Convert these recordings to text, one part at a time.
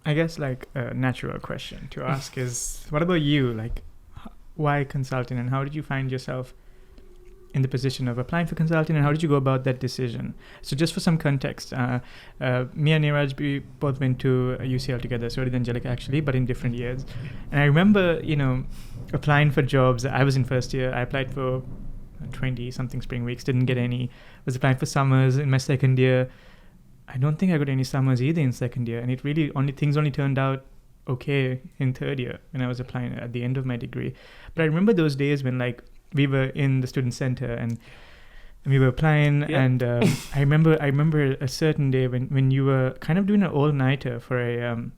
I guess like a natural question to ask is, what about you? Like, why consulting, and how did you find yourself in the position of applying for consulting, and how did you go about that decision? So just for some context, me and Neeraj, we both went to UCL together, so did Angelica actually, but in different years. And I remember, applying for jobs. I was in first year. I applied for 20 something spring weeks, didn't get any. Was applying for summers in my second year. I don't think I got any summers either in second year, and it really things only turned out okay in third year when I was applying at the end of my degree. But I remember those days when like we were in the student center and we were applying, and I remember a certain day when you were kind of doing an all-nighter for a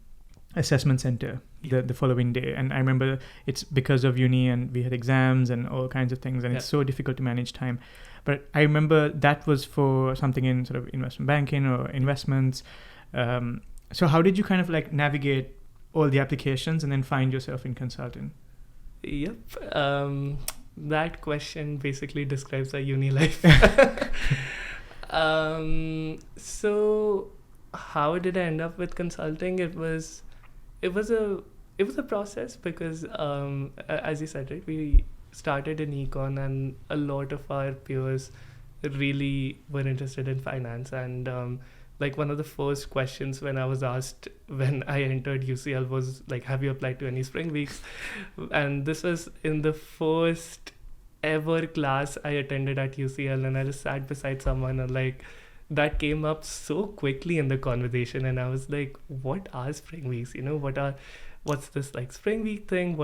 assessment center the following day. And I remember it's because of uni and we had exams and all kinds of things, and it's so difficult to manage time. But I remember that was for something in sort of investment banking or investments. So how did you kind of like navigate all the applications and then find yourself in consulting? Yep. That question basically describes our uni life. So how did I end up with consulting? It was a process because as you said, right, we started in econ, and a lot of our peers really were interested in finance. And like one of the first questions when I was asked when I entered UCL was like, have you applied to any spring weeks? And this was in the first ever class I attended at UCL, and I just sat beside someone, and like that came up so quickly in the conversation, and I was like, what are spring weeks? What's this like spring week thing?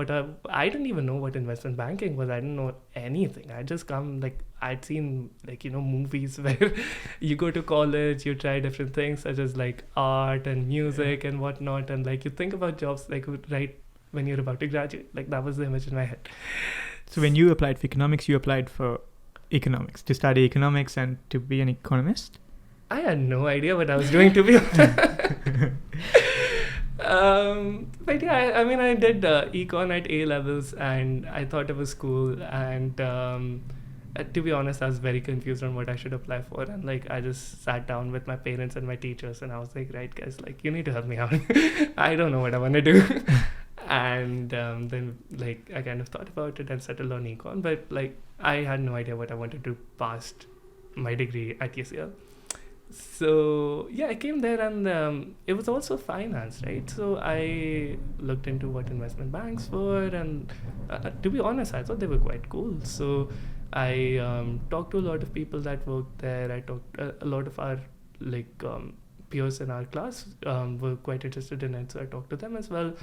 I didn't even know what investment banking was. I didn't know anything. I'd seen movies where you go to college, you try different things such as like art and music and whatnot, and like you think about jobs like right when you're about to graduate. Like that was the image in my head. So when you applied for economics, you applied for economics, to study economics and to be an economist? I had no idea what I was doing, to be honest. But yeah, I did econ at A levels, and I thought it was cool. And to be honest, I was very confused on what I should apply for. And like, I just sat down with my parents and my teachers, and I was like, right, guys, like, you need to help me out. I don't know what I want to do. And then like I kind of thought about it and settled on econ. But like, I had no idea what I wanted to do past my degree at UCL. So yeah, I came there, and it was also finance, right? So I looked into what investment banks were, and to be honest, I thought they were quite cool. So I talked to a lot of people that worked there. I talked a lot of our peers in our class were quite interested in it, so I talked to them as well.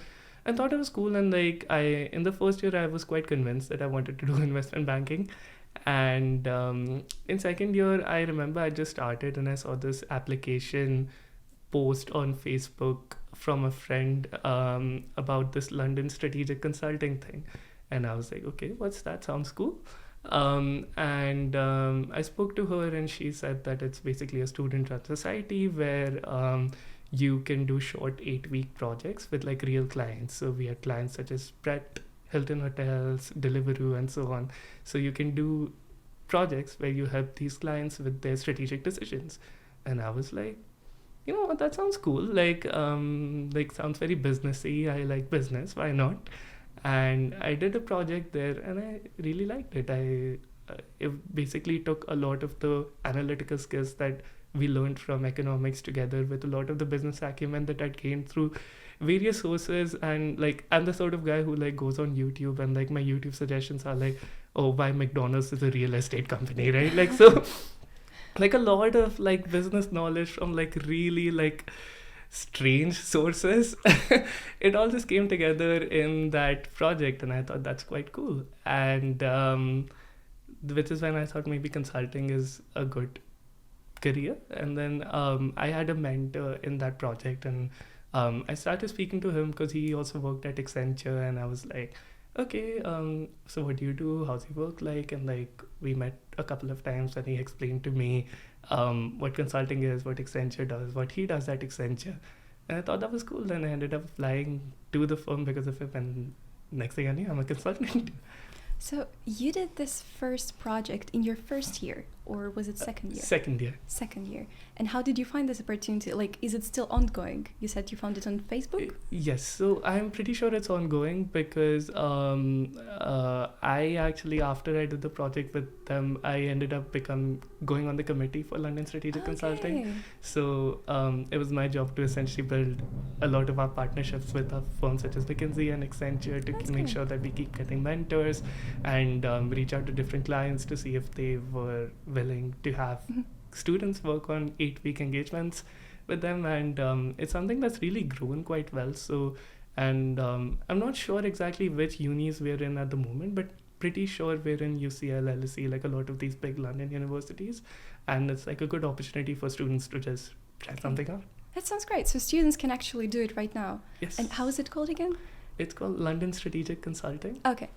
I thought it was cool, and like in the first year I was quite convinced that I wanted to do investment banking. And in second year, I remember I just started, and I saw this application post on Facebook from a friend about this London Strategic Consulting thing. And I was like, okay, what's that? Sounds cool. And I spoke to her, and she said that it's basically a student-run society where you can do short 8-week projects with like real clients. So we had clients such as Brett, Hilton Hotels, Deliveroo, and so on. So you can do projects where you help these clients with their strategic decisions. And I was like, you know what, that sounds cool. Like sounds very businessy. I like business. Why not? And I did a project there, and I really liked it. It basically took a lot of the analytical skills that we learned from economics together with a lot of the business acumen that I'd gained through various sources. And like, I'm the sort of guy who like goes on YouTube, and like my YouTube suggestions are like, oh, why McDonald's is a real estate company, right? Like, so like a lot of like business knowledge from like really like strange sources. It all just came together in that project, and I thought that's quite cool. And which is when I thought maybe consulting is a good career. And then I had a mentor in that project, and I started speaking to him because he also worked at Accenture, and I was like, okay, so what do you do? How's your work like? And like, we met a couple of times, and he explained to me what consulting is, what Accenture does, what he does at Accenture. And I thought that was cool. Then I ended up applying to the firm because of him, and next thing I knew, I'm a consultant. So you did this first project in your first year. or was it second year? Second year. Second year. And how did you find this opportunity? Like, is it still ongoing? You said you found it on Facebook? Yes, so I'm pretty sure it's ongoing because I actually, after I did the project with them, I ended up going on the committee for London Strategic Consulting. So it was my job to essentially build a lot of our partnerships with our firms such as McKinsey and Accenture to make sure that we keep getting mentors and reach out to different clients to see if they were willing to have students work on 8-week engagements with them, and it's something that's really grown quite well. So, and I'm not sure exactly which unis we're in at the moment, but pretty sure we're in UCL, LSE, like a lot of these big London universities, and it's like a good opportunity for students to just try something out. That sounds great. So students can actually do it right now. Yes. And how is it called again? It's called London Strategic Consulting. Okay.